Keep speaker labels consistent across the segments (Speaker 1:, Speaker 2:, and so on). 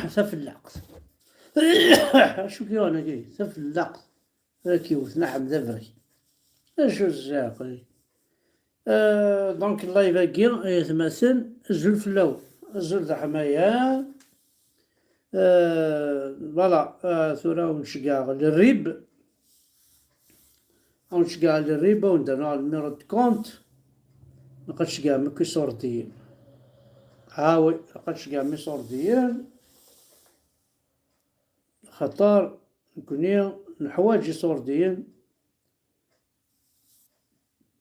Speaker 1: ثفلاق. شو كي انا كي ثفلاق كيوت نعم ذبري شو الزاقي. دونك اللايف هاكي يتمثل الزول فلاو الزول تاع حماية. فوالا ثورة ونشقا للريب ونشقا للريبة ونديرو الميرو دو كونت نقدش كاع مكي صورتيين هاوي نقدش كاع مي صورديين خطر نكوني نحواجي صورديين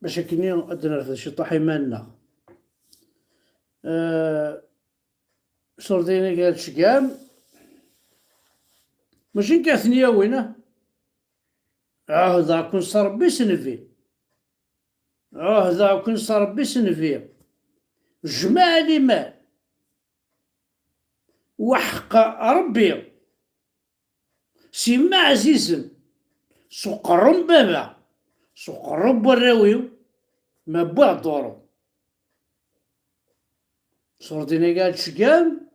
Speaker 1: باش كني ادنا في شي طاحي مالنا. صورديني قال شقام ماشي كاع ثنيا وينه ذا كون صار ربي سنفي ذا كون صار ربي سنفي جمع لي مال وحق ربي سيما عزيز سقرم بابا سقرم براويو ما بوع دورو. صورديني قال شقام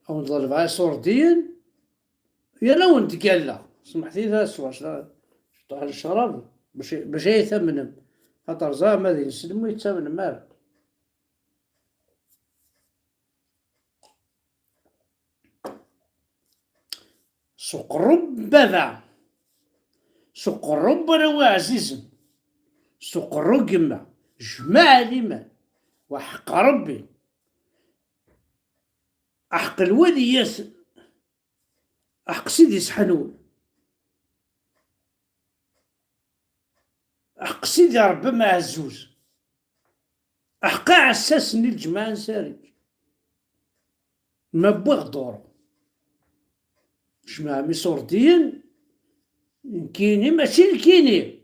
Speaker 1: او نضرب على صوردين يا لو انت قال لا سمحتي ذا سواش طاح الشراب باش يثمنهم خاطر زعما ما يسلمو يتثمن مال. سوق رب بابا سوق رب روا عزيز سوق رقمة جمع لي مال وحق ربي أحق الوليات أحق سيدي سحنون أحق سيدي ربي معزوز أحق عساسني الجماعة نساري ما بوغ دورو جماعة مي صوردين كيني ماشي الكيني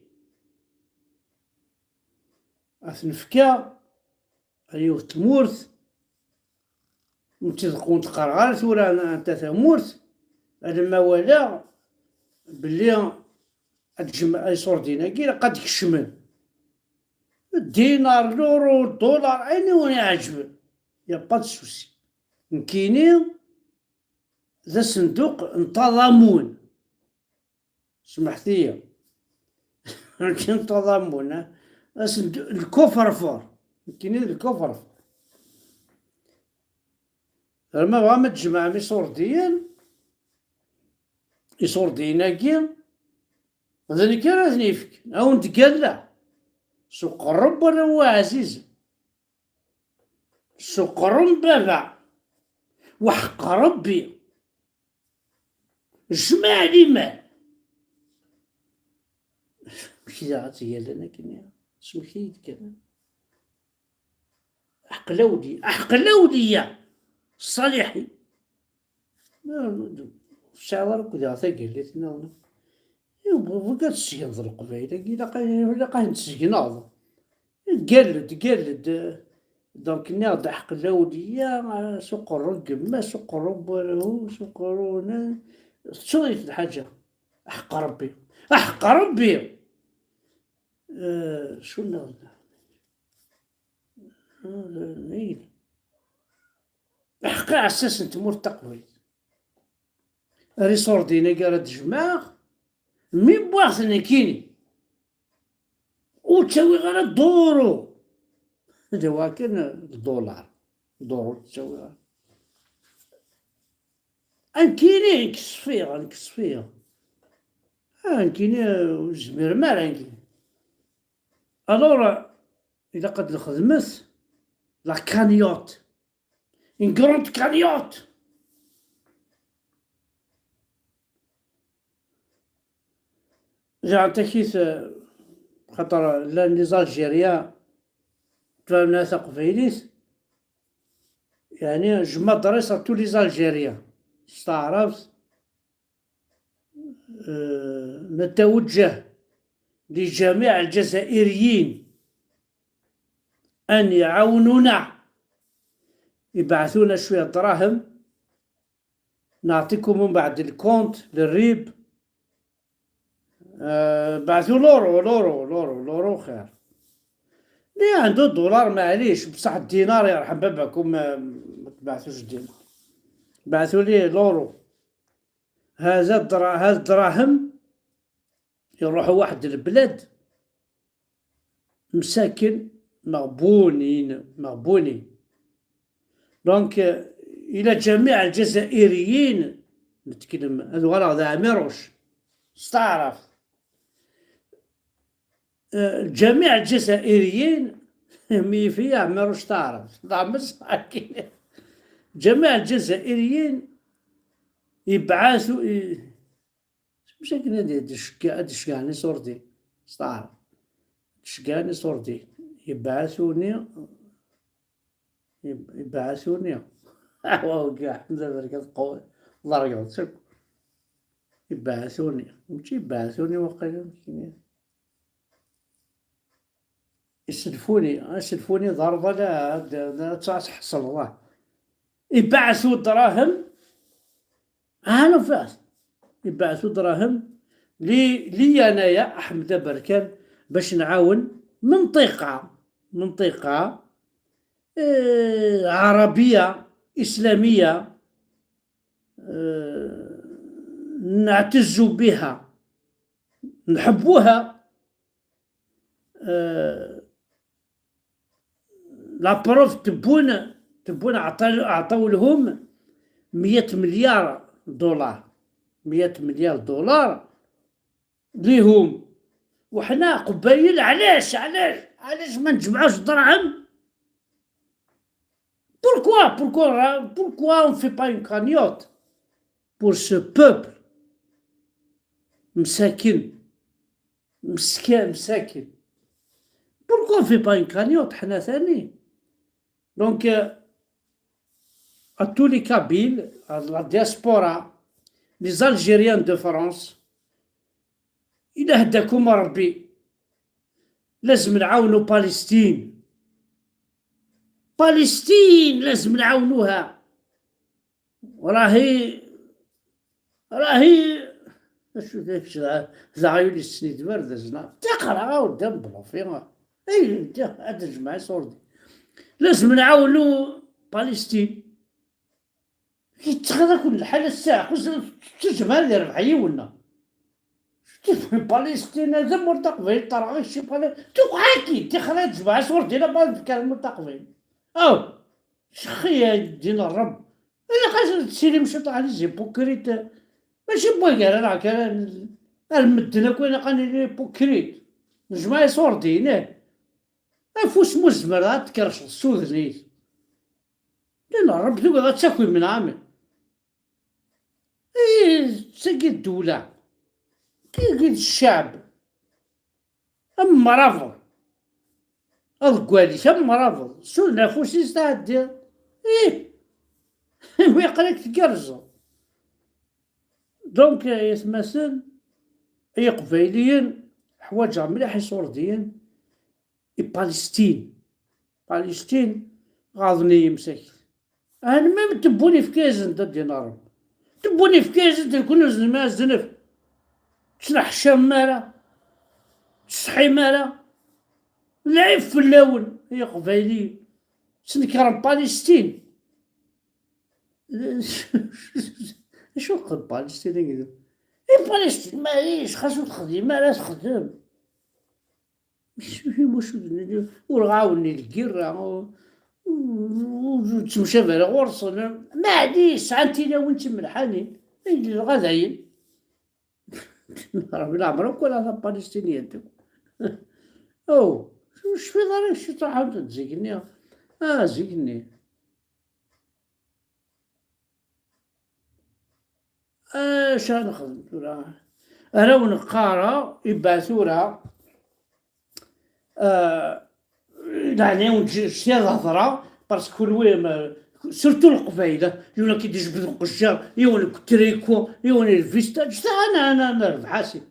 Speaker 1: أثنفكا أيوه تمورث نتذقون تقرغار ثورة أنت ثمورث لما ولا بلي الجماعة أي صوردين كي قد يكشمن الدينار لورو الدولار أين وين يعجبن يا با دو سوسي كيني ذا صندوق انتظمون سمحتي انتظمون الكفر فور كاين الكفر فور لما بغا ما تجمع مي صورديين يصورديناكي هذا كان راه او نتقال سوق الرب هو عزيز سوق رب بابا وحق ربي جمع لي مال ماشي عطيه لنا كنا سمحيت كان أحق الأولياء الصالحين الشعر كذا ثقيل لتنا بقى تسجن ذا القبيلة إلا قاعد نتسجن هذا قلد دونك ناض حق الأولياء سوق الرقم ما سوق ربه سوق رونا شو الحاجة أحق ربي أحق ربي شو ناض نيل أحق عساس تمور تقوي ريسور دينا قالت جماع مي بواخذني كيني وتسوي غير الدورو دوا كان الدولار دورو تسوي انكيني نكس فيه انكيني زمير مال انكيني الورا اذا قد الخدمت لا كانيوت ان كروند كانيوت جا تكيس خاطر لا نزال جيريا تفهمنا ثقفيليس يعني جمع دراسة تو لي زالجيريا استعرفت نتوجه لجميع الجزائريين أن يعاونونا يبعثونا شوية دراهم نعطيكم من بعد الكونت للريب بعثوا لورو خير اللي عنده الدولار معليش، بصح الدينار يرحم باباكم ما تبعثوش الدينار، بعثوا لي لورو. هذا الدراهم يروحوا واحد البلاد مساكن مغبونين. دونك الى جميع الجزائريين نتكلم هذو راه ذا عميروش استعرف، جميع الجزائريين ميفيا عميروش تعرف ضع مساكين. جميع الجزائريين يبعثوا مشاكل هادي شكاني صورتي استعرف شكاني صورتي يبعثوني هو كاع قوي الله يرحمه شوف يبعثوني ماشي يبعثوني وقيلا يسلفوني ضربة لا تحصل الله. يبعثوا الدراهم أنا فاس يبعثوا دراهم لي انايا احمد بركان باش نعاون منطقة عربية إسلامية نعتز بها نحبوها. لابروف تبون عطاو لهم 100 مليار دولار 100 مليار دولار ليهم، وحنا قبايل علاش ما نجمعوش دراهم؟ Pourquoi on fait pas une cagnotte pour ce peuple مساكن مساكن؟ Pourquoi on fait pas une cagnotte حنا ثاني؟ Donc à tous les Kabyles, à la diaspora, les Algériens de France، إذا هداكم ربي لازم نعاونوا فلسطين لازم نعاونوها. راهي شو ذاك زعيولي السنيد برد زنا تقرا ودم بلوفيما اي انت هاد الجماعه صوردي لازم نعاونوا فلسطين. يتخذ كل حاله الساعه تجمع لي ربحيه ولا فلسطين هذا مرتقبين طرا شي توقعكي تخرج جماعه صوردي لا بال كان مرتقبين او شخيا دينا الرب انا قاعد تسيري مشى طلع لي زي بوكريت ماشي بوكر انا كان المدنا كون قاني بوكريت الجماعه صوردين افوس مزمر تكرش السود نيت دينا الرب تقعد تاكل من عامل تسقي الدوله كي الشعب اما رافض القوالي اما رافض شو النفوس يستعد ويقريك تكرز. دونك يتمثل اي قبايليين حوايج مليح صورديين فلسطين غاضني مساكن. انا ما تبوني في كازن دينار تبوني في كازن تكون ما زنف تسرح شمالة تصحي مالا لعب في اللون هي قبايلي سنكرم فلسطين. شو قد فلسطين فلسطين معليش خاصو تخدم لا تخدم مش ورغاوني الكيرة وتمشى بلا غرس معليش عنتينا وانت ملحانين غاداين ربي العمرك ولا فلسطينيين او واش في ضرك شي تحاول تزيقني زيقني اش نخدم انا ونقارا يبعثونا يعني شي هضره باسكو الويم سورتو القبايله يونا كي تجبدوا القشار يونا التريكو يونا الفيستاج انا نربح حاسي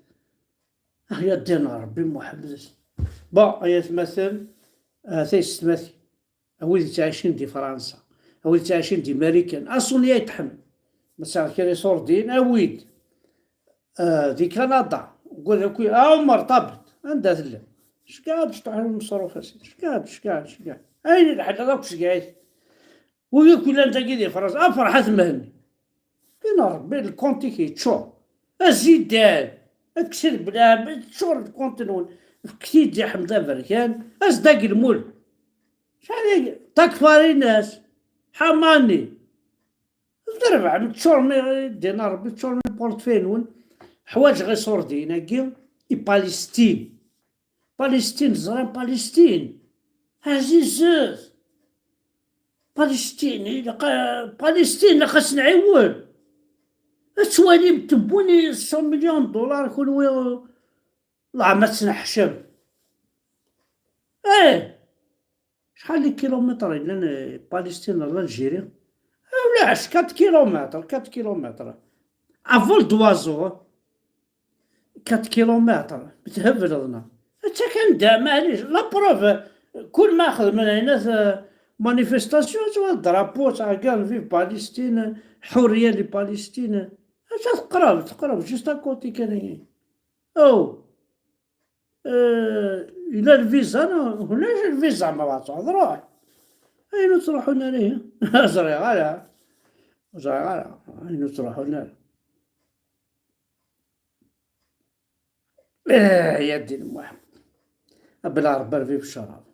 Speaker 1: يا دينا ربي محمد هي تمثل تيستمثل أولي تعيشين دي فرنسا أولي تعيشين دي أمريكان أصلا يتحمل مثلا كي صوردين أويد دي كندا نقول لك مرتبط عندها ثلا شقاد شطح المصروف اسيدي، شقاد اين الحاجة دوك شقاد، وياك ولا انت كي فرس افرح مهني فين ربي الكونتي كيتشور ازيدان اكسر بلا تشور الكونتي نون كتير دي حمد بركان ازداق المول شحال تكفاري الناس حماني ضرب عم تشور دينار ربي تشور من بورتفين نون حوايج غير صوردين هاكي بالستين زران بالستين عزيزات بالستين لا خاص نعيون السوالي تبوني 100 مليون دولار كل الله ما تنحشم شحال لي كيلومتر لان بالستين لالجيريا ولا 4 كيلومتر 4 كيلومتر افول دوازو 4 كيلومتر بتهبلنا حتى كان دا معليش لا بروف كل ما اخذ من هنا مانيفستاسيون تاع درابو تاع كان في بالستين حريه لبالستين تقرب جوست اكوتي كاين او الى الفيزا هناش الفيزا ما تهضروش اين تروحوا ليه زري غالا اين تروحوا لنا يا دين محمد بلا ربي في الشراب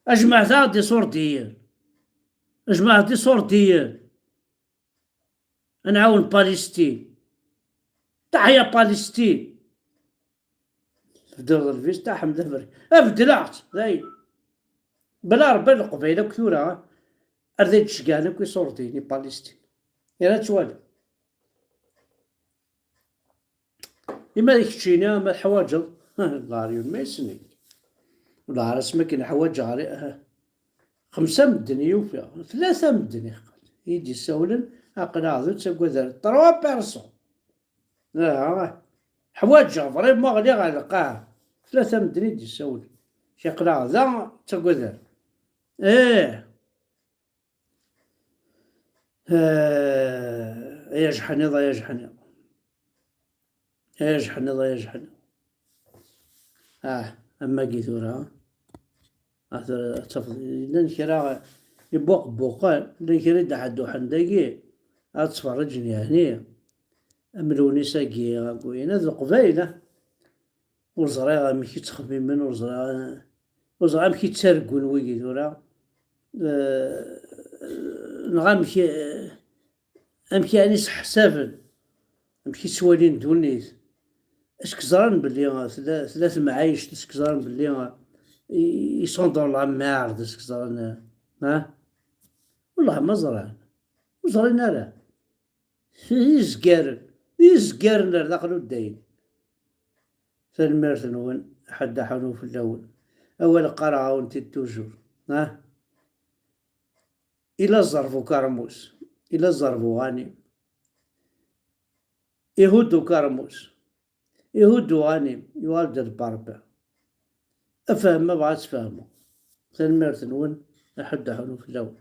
Speaker 1: اجمع دي صور ديال نعاون بالستين تحيا بالستين بدل الفيس تاع حمد البري بدلعت زي بلا ربي القبيله كثوره رديت شقالك ويصور ديني بالستين يا توالي إما ديك الشينا ما الحواجز الله ما يسني ولا على اسمك الحواج على 5 مدن يوفيا 3 مدن يدي سولن أقنع ذو تسوى ذا 3 بيرسون حواج فريم ما غادي على القاع 3 مدن يدي سولن يقنع ذا تسوى ذا يا جحنيضة يا جحنيضة أما قيثورها لن كرا يبوق بوقان لن كرا دحدو حندقي أتفرجني هني أملوني ساقي غاكوين هذو قبايلة وزراغا مكي تخمم من وزراغا مكي تسرقون ويقيثورها نغامكي أمكي أنيس حسابن أمكي سوالين دونيس اسك زران بلي 3 معايش اسك زران بلي يصندر العمار اسك زران والله ما زران وزران لا يزقارن داخل الدين فالمرثن وين حد حنو في الاول اول قرعه وانت توجور الى الظرف كرموس الى الظرف غاني يهودو كرموس يهودو غانم يوالد الباربع أفهم ما بعد تفهموا سلمرت نون أحد حنو في الأول